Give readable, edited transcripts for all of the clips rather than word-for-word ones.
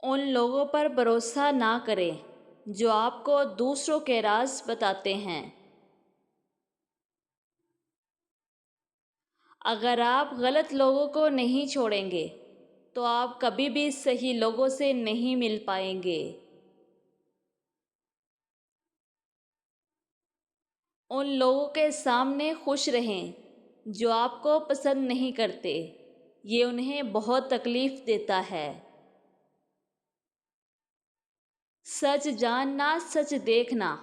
ان لوگوں پر بھروسہ نہ کریں جو آپ کو دوسروں کے راز بتاتے ہیں۔ اگر آپ غلط لوگوں کو نہیں چھوڑیں گے تو آپ کبھی بھی صحیح لوگوں سے نہیں مل پائیں گے۔ ان لوگوں کے سامنے خوش رہیں جو آپ کو پسند نہیں کرتے، یہ انہیں بہت تکلیف دیتا ہے۔ سچ جاننا، سچ دیکھنا،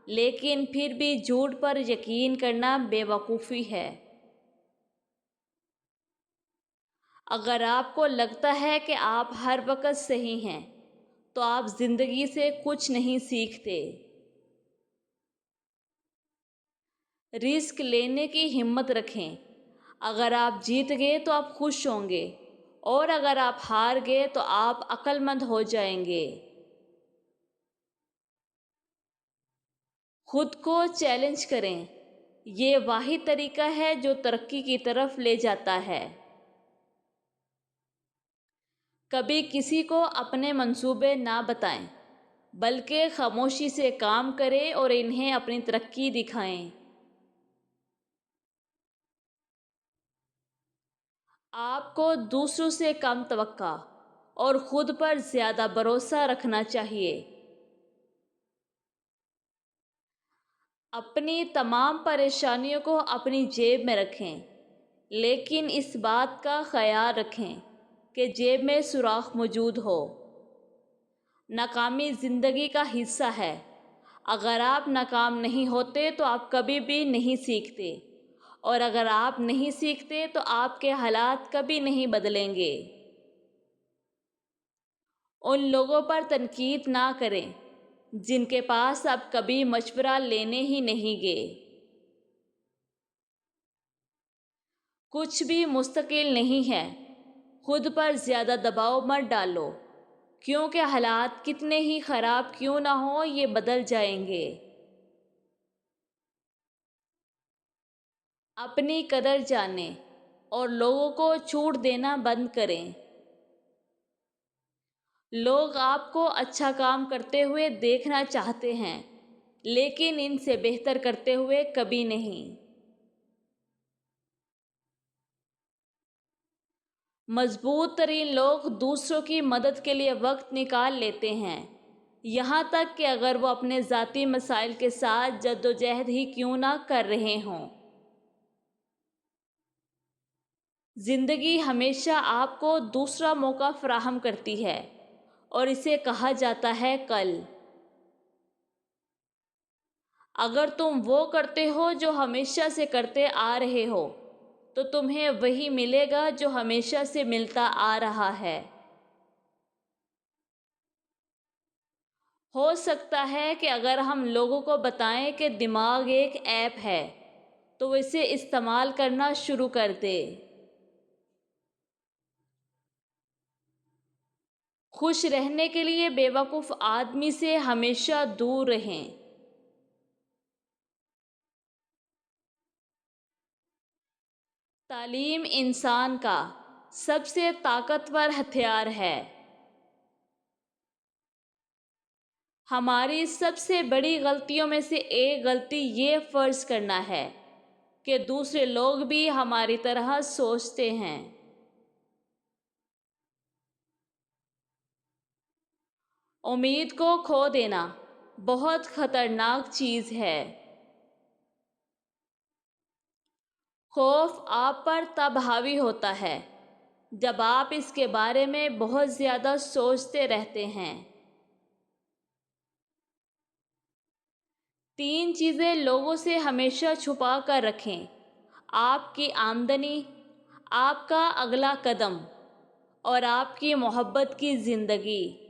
لیکن پھر بھی جھوٹ پر یقین کرنا بے وقوفی ہے۔ اگر آپ کو لگتا ہے کہ آپ ہر وقت صحیح ہیں تو آپ زندگی سے کچھ نہیں سیکھتے۔ رسک لینے کی ہمت رکھیں۔ اگر آپ جیت گئے تو آپ خوش ہوں گے، اور اگر آپ ہار گئے تو آپ عقل مند ہو جائیں گے۔ خود کو چیلنج کریں، یہ واحد طریقہ ہے جو ترقی کی طرف لے جاتا ہے۔ کبھی کسی کو اپنے منصوبے نہ بتائیں، بلکہ خاموشی سے کام کریں اور انہیں اپنی ترقی دکھائیں۔ آپ کو دوسروں سے کم توقع اور خود پر زیادہ بھروسہ رکھنا چاہیے۔ اپنی تمام پریشانیوں کو اپنی جیب میں رکھیں، لیکن اس بات کا خیال رکھیں کہ جیب میں سوراخ موجود ہو۔ ناکامی زندگی کا حصہ ہے۔ اگر آپ ناکام نہیں ہوتے تو آپ کبھی بھی نہیں سیکھتے، اور اگر آپ نہیں سیکھتے تو آپ کے حالات کبھی نہیں بدلیں گے۔ ان لوگوں پر تنقید نہ کریں جن کے پاس آپ کبھی مشورہ لینے ہی نہیں گئے۔ کچھ بھی مستقل نہیں ہے۔ خود پر زیادہ دباؤ مت ڈالو، کیونکہ حالات کتنے ہی خراب کیوں نہ ہوں یہ بدل جائیں گے۔ اپنی قدر جانیں اور لوگوں کو چھوٹ دینا بند کریں۔ لوگ آپ کو اچھا کام کرتے ہوئے دیکھنا چاہتے ہیں، لیکن ان سے بہتر کرتے ہوئے کبھی نہیں۔ مضبوط ترین لوگ دوسروں کی مدد کے لیے وقت نکال لیتے ہیں، یہاں تک کہ اگر وہ اپنے ذاتی مسائل کے ساتھ جدوجہد ہی کیوں نہ کر رہے ہوں۔ زندگی ہمیشہ آپ کو دوسرا موقع فراہم کرتی ہے، اور اسے کہا جاتا ہے کل۔ اگر تم وہ کرتے ہو جو ہمیشہ سے کرتے آ رہے ہو تو تمہیں وہی ملے گا جو ہمیشہ سے ملتا آ رہا ہے۔ ہو سکتا ہے کہ اگر ہم لوگوں کو بتائیں کہ دماغ ایک ایپ ہے تو وہ اسے استعمال کرنا شروع کر دے۔ خوش رہنے کے لیے بے وقوف آدمی سے ہمیشہ دور رہیں۔ تعلیم انسان کا سب سے طاقتور ہتھیار ہے۔ ہماری سب سے بڑی غلطیوں میں سے ایک غلطی یہ فرض کرنا ہے کہ دوسرے لوگ بھی ہماری طرح سوچتے ہیں۔ امید کو کھو دینا بہت خطرناک چیز ہے۔ خوف آپ پر تب حاوی ہوتا ہے جب آپ اس کے بارے میں بہت زیادہ سوچتے رہتے ہیں۔ 3 چیزیں لوگوں سے ہمیشہ چھپا کر رکھیں: آپ کی آمدنی، آپ کا اگلا قدم، اور آپ کی محبت کی زندگی۔